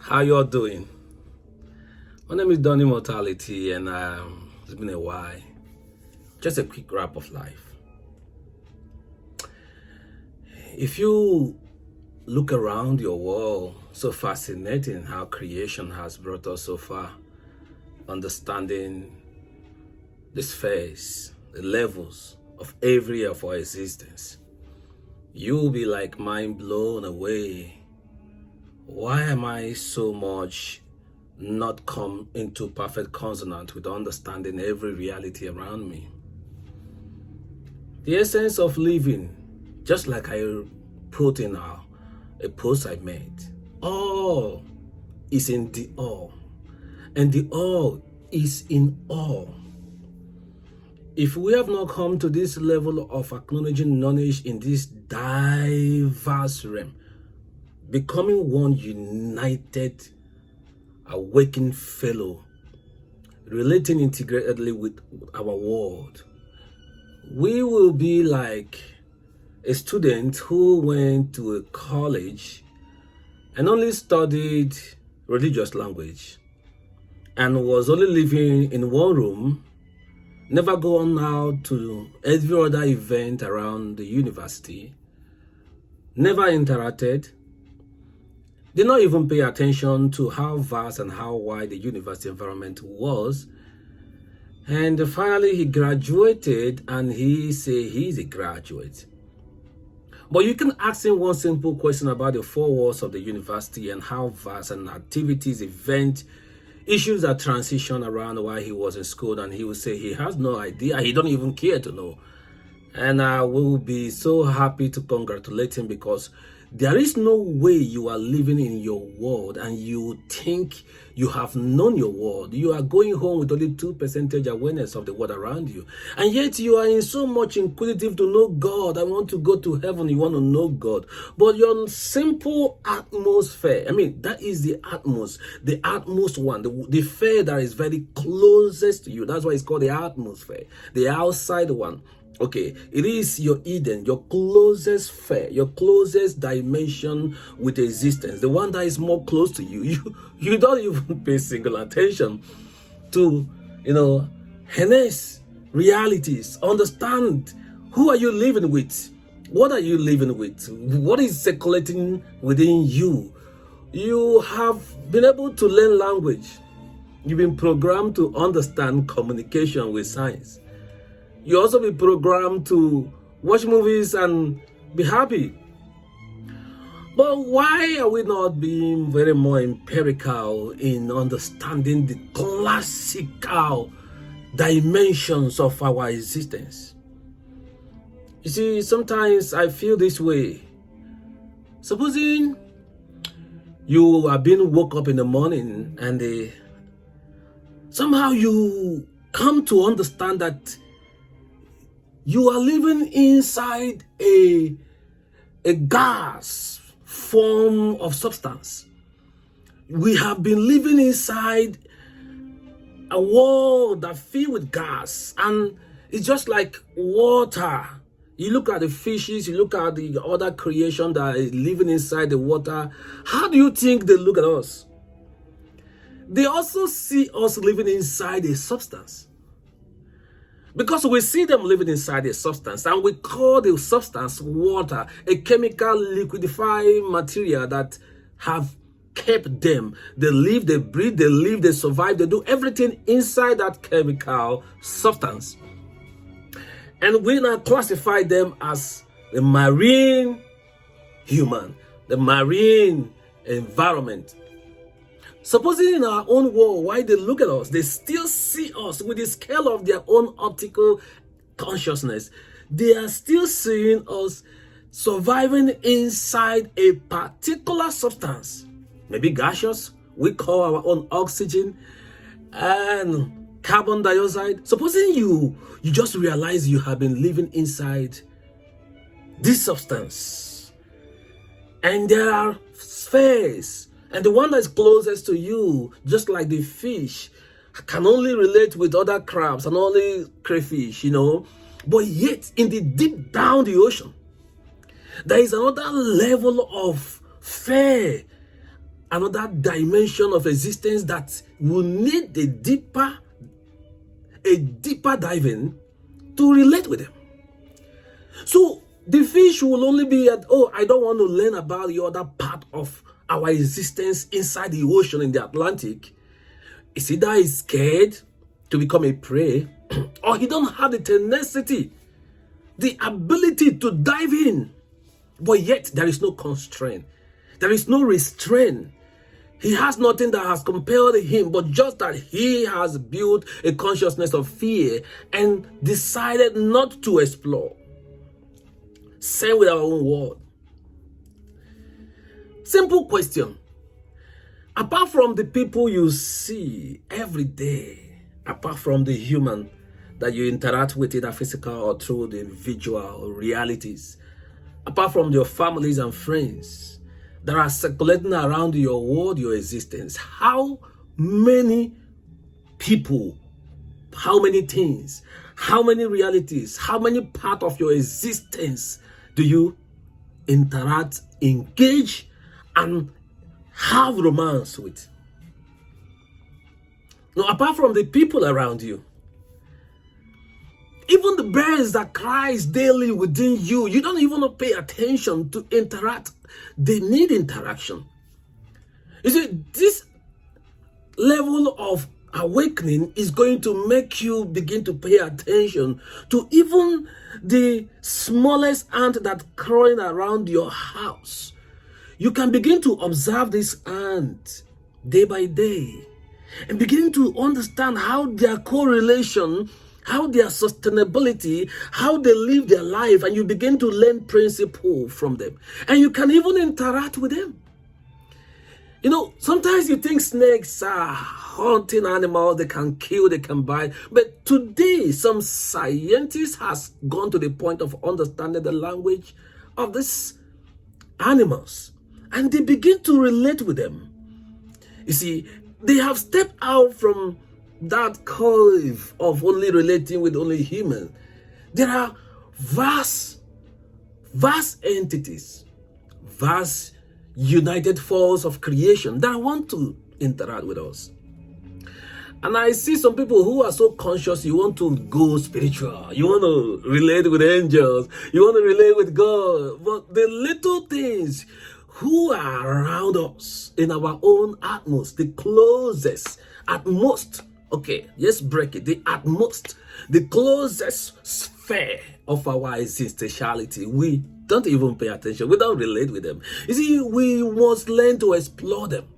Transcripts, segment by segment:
How you all doing? My name is Donny Mortality, and it's been a while. Just a quick wrap of life. If you look around your world, so fascinating how creation has brought us so far, understanding the spheres, the levels of every of our existence. You'll be like mind blown away. Why am I so much not come into perfect consonant with understanding every reality around me? The essence of living, just like I put in a post I made, all is in the all, and the all is in all. If we have not come to this level of acknowledging knowledge in this diverse realm, becoming one united, awakened fellow, relating integratedly with our world, we will be like a student who went to a college and only studied religious language and was only living in one room, never gone out to every other event around the university, never interacted, did not even pay attention to how vast and how wide the university environment was. And finally he graduated, and he say he's a graduate. But you can ask him one simple question about the four walls of the university and how vast and activities, events, issues that transition around while he was in school, and he will say he has no idea. He don't even care to know. And I will be so happy to congratulate him, because there is no way you are living in your world and you think you have known your world. You are going home with only 2% awareness of the world around you. And yet you are in so much inquisitive to know God. I want to go to heaven. You want to know God. But your simple atmosphere, that is the utmost one, the fair that is very closest to you. That's why it's called the atmosphere, the outside one. Okay, it is your Eden, your closest sphere, your closest dimension with existence, the one that is more close to you. You don't even pay single attention to, harness realities, understand who are you living with, what are you living with, what is circulating within you. You have been able to learn language. You've been programmed to understand communication with science. You also be programmed to watch movies and be happy. But why are we not being very more empirical in understanding the classical dimensions of our existence? You see, sometimes I feel this way. Supposing you are being woke up in the morning and somehow you come to understand that you are living inside a gas form of substance. We have been living inside a world that filled with gas, and it's just like water. You look at the fishes, you look at the other creation that is living inside the water. How do you think they look at us? They also see us living inside a substance. Because we see them living inside a substance, and we call the substance water, a chemical liquidifying material that have kept them. They live, they breathe, they live, they survive, they do everything inside that chemical substance. And we now classify them as the marine human, the marine environment. Supposing in our own world, why they look at us, they still see us with the scale of their own optical consciousness. They are still seeing us surviving inside a particular substance, maybe gaseous. We call our own oxygen and carbon dioxide. Supposing you just realize you have been living inside this substance, and there are spheres. And the one that's closest to you, just like the fish, can only relate with other crabs and only crayfish, But yet, in the deep down the ocean, there is another level of fair another dimension of existence that will need a deeper diving to relate with them. So the fish will only be at, oh, I don't want to learn about the other part of our existence inside the ocean in the Atlantic. It's either he's scared to become a prey, or he don't have the tenacity, the ability to dive in. But yet there is no constraint. There is no restraint. He has nothing that has compelled him, but just that he has built a consciousness of fear and decided not to explore. Same with our own world. Simple question. Apart from the people you see every day, apart from the human that you interact with in a physical or through the visual realities, apart from your families and friends that are circulating around your world, your existence, how many people, how many things, how many realities, how many part of your existence do you interact, engage, and have romance with? Now, apart from the people around you, even the birds that cries daily within you, you don't even pay attention to interact. They need interaction. You see, this level of awakening is going to make you begin to pay attention to even the smallest ant that's crawling around your house. You can begin to observe this ant day by day and begin to understand how their correlation, how their sustainability, how they live their life, and you begin to learn principle from them. And you can even interact with them. You know, sometimes you think snakes are hunting animals, they can kill, they can bite. But today, some scientists has gone to the point of understanding the language of these animals. And they begin to relate with them. You see, they have stepped out from that curve of only relating with only human. There are vast entities, vast united force of creation that want to interact with us. And I see some people who are so conscious, you want to go spiritual, you want to relate with angels, you want to relate with God, but the little things who are around us in our own atmost, the closest, at most, okay, let's break it, the utmost, the closest sphere of our existentiality, we don't even pay attention, we don't relate with them. You see, we must learn to explore them.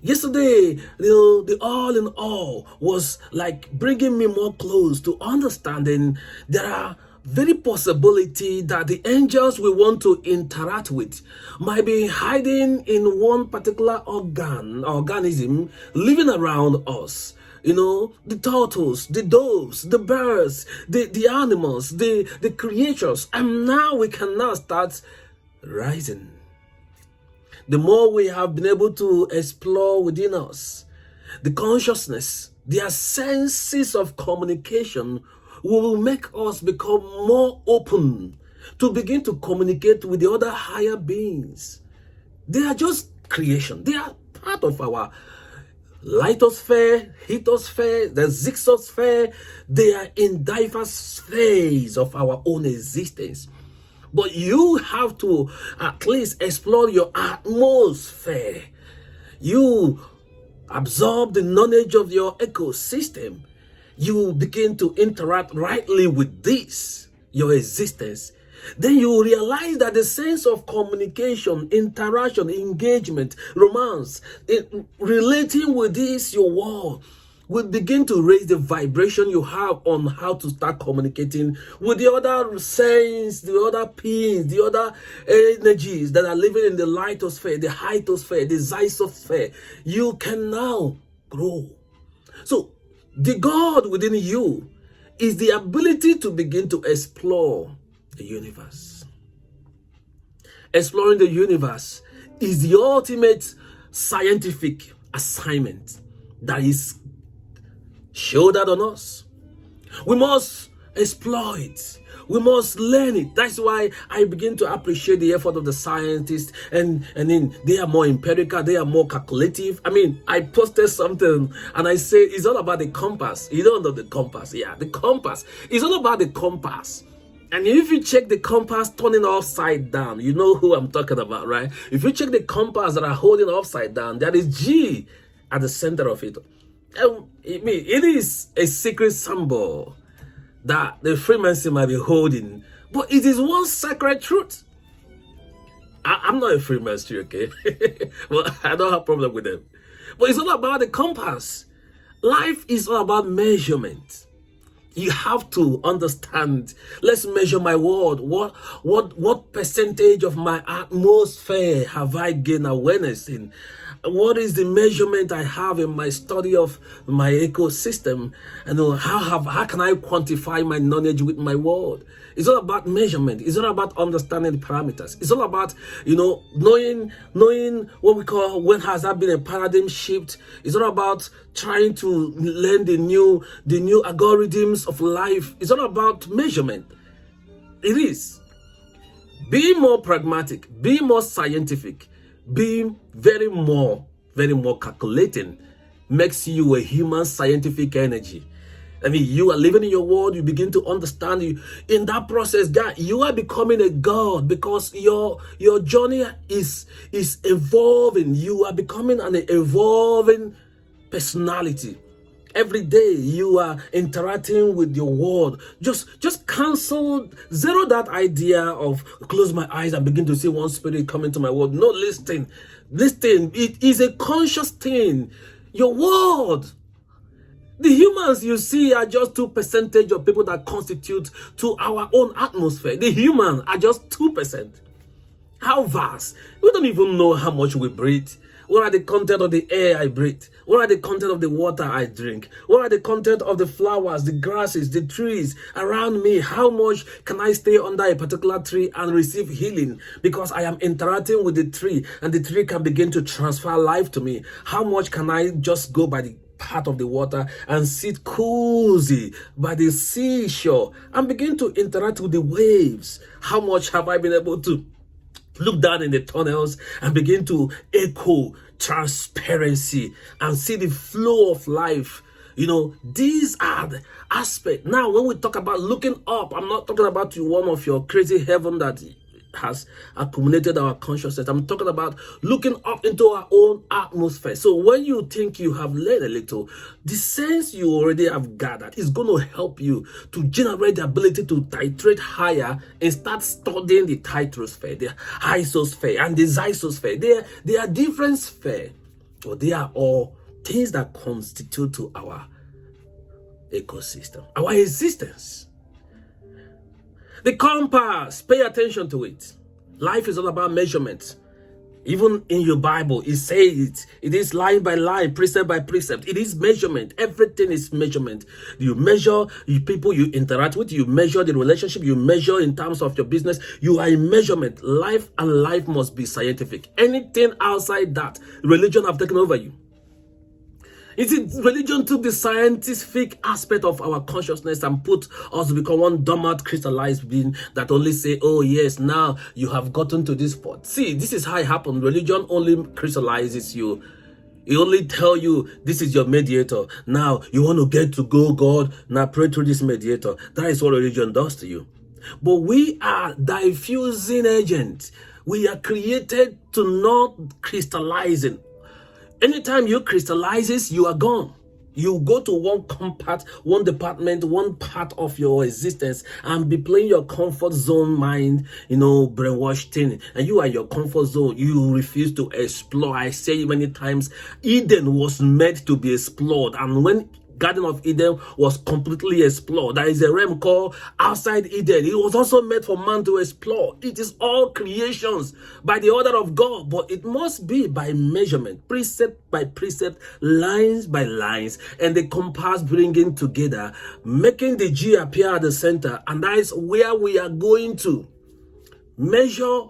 Yesterday, the all in all was like bringing me more close to understanding there are very possibility that the angels we want to interact with might be hiding in one particular organism living around us. You know, the turtles, the doves, the birds, the animals, the creatures. And now we can now start rising. The more we have been able to explore within us, the consciousness, their senses of communication will make us become more open to begin to communicate with the other higher beings. They are just creation. They are part of our lithosphere, heatosphere, the zixosphere. They are in diverse spheres of our own existence. But you have to at least explore your atmosphere. You absorb the knowledge of your ecosystem. You begin to interact rightly with this, your existence. Then you realize that the sense of communication, interaction, engagement, romance, relating with this, your world, will begin to raise the vibration you have on how to start communicating with the other sense, the other beings, the other energies that are living in the lithosphere, the heatosphere, the zysosphere. You can now grow. So, the God within you is the ability to begin to explore the universe. Exploring the universe is the ultimate scientific assignment that is shouldered on us. We must explore it. We must learn it. That's why I begin to appreciate the effort of the scientists, and then they are more empirical, they are more calculative. I mean, I posted something and I say it's all about the compass. You don't know the compass. Yeah, the compass. It's all about the compass. And if you check the compass turning upside down, you know who I'm talking about, right? If you check the compass that are holding upside down, there is G at the center of it. It is a secret symbol that the Freemason might be holding, but it is one sacred truth. I'm not a Freemason, okay? Well, I don't have a problem with them. But it's all about the compass. Life is all about measurement. You have to understand. Let's measure my world. What percentage of my atmosphere have I gained awareness in? What is the measurement I have in my study of my ecosystem? And how can I quantify my knowledge with my world? It's all about measurement. It's all about understanding the parameters. It's all about, knowing what we call when has that been a paradigm shift. It's all about trying to learn the new algorithms of life. It's all about measurement. It is. Be more pragmatic. Be more scientific. Be very more calculating makes you a human scientific energy. I mean, you are living in your world, you begin to understand. You in that process, God, you are becoming a God because your journey is evolving. You are becoming an evolving personality. Every day you are interacting with your world. Just zero that idea of close my eyes and begin to see one spirit come into my world. No, listen. It is a conscious thing. Your world. The humans you see are just 2% of people that constitute to our own atmosphere. The humans are just 2%. How vast? We don't even know how much we breathe. What are the content of the air I breathe? What are the content of the water I drink? What are the content of the flowers, the grasses, the trees around me? How much can I stay under a particular tree and receive healing because I am interacting with the tree and the tree can begin to transfer life to me? How much can I just go by the part of the water and sit cozy by the seashore and begin to interact with the waves? How much have I been able to look down in the tunnels and begin to echo transparency and see the flow of life? These are the aspects. Now, when we talk about looking up, I'm not talking about one of your crazy heaven that has accumulated our consciousness. I'm talking about looking up into our own atmosphere. So when you think you have learned a little, the sense you already have gathered is going to help you to generate the ability to titrate higher and start studying the titrosphere, the isosphere, and the zysosphere. They are different spheres, but they are all things that constitute to our ecosystem, our existence. The compass, pay attention to it. Life is all about measurement. Even in your Bible, it says it is line by line, precept by precept. It is measurement. Everything is measurement. You measure the people you interact with. You measure the relationship. You measure in terms of your business. You are in measurement. Life must be scientific. Anything outside that, religion have taken over you. Religion took the scientific aspect of our consciousness and put us to become one dormant crystallized being that only say, oh yes, now you have gotten to this point. See, this is how it happened. Religion only crystallizes you. It only tell you this is your mediator. Now you want to get to go God. Now pray through this mediator. That is what religion does to you. But we are diffusing agents. We are created to not crystallizing. Anytime you crystallizes, you are gone. You go to one department, one part of your existence and be playing your comfort zone mind, brainwashed thing. And you are your comfort zone. You refuse to explore. I say many times, Eden was meant to be explored. And when Garden of Eden was completely explored, there is a realm called outside Eden. It was also meant for man to explore. It is all creations by the order of God, but it must be by measurement, precept by precept, lines by lines, and the compass bringing together, making the G appear at the center. And that is where we are going to measure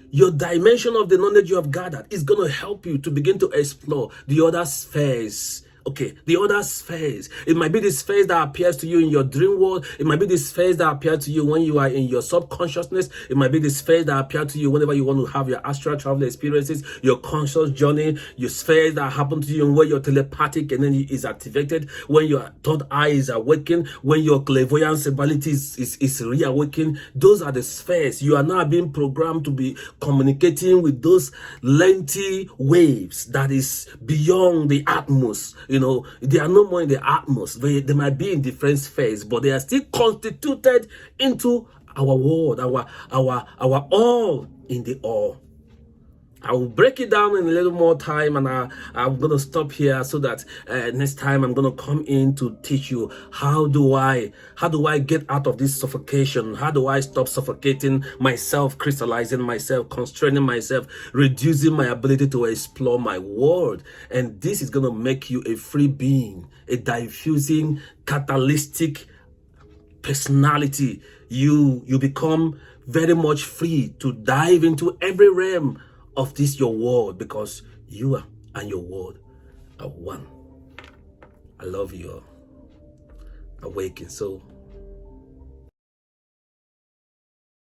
your dimension of the knowledge you have gathered. Is going to help you to begin to explore the other spheres Okay, the other spheres. It might be the spheres that appears to you in your dream world. It might be the spheres that appear to you when you are in your subconsciousness. It might be the spheres that appear to you whenever you want to have your astral travel experiences, your conscious journey, your spheres that happen to you when your telepathic and then is activated, when your third eye is awakened, when your clairvoyance ability is reawakened. Those are the spheres. You are now being programmed to be communicating with those lengthy waves that is beyond the atmosphere. You know, they are no more in the atmosphere. They might be in different spheres, but they are still constituted into our world, our all in the all. I will break it down in a little more time, and I'm going to stop here so that next time I'm going to come in to teach you how do I get out of this suffocation? How do I stop suffocating myself, crystallizing myself, constraining myself, reducing my ability to explore my world? And this is going to make you a free being, a diffusing, catalytic personality. You become very much free to dive into every realm of this your world, because you are and your world are one. I love you all. Awaken. So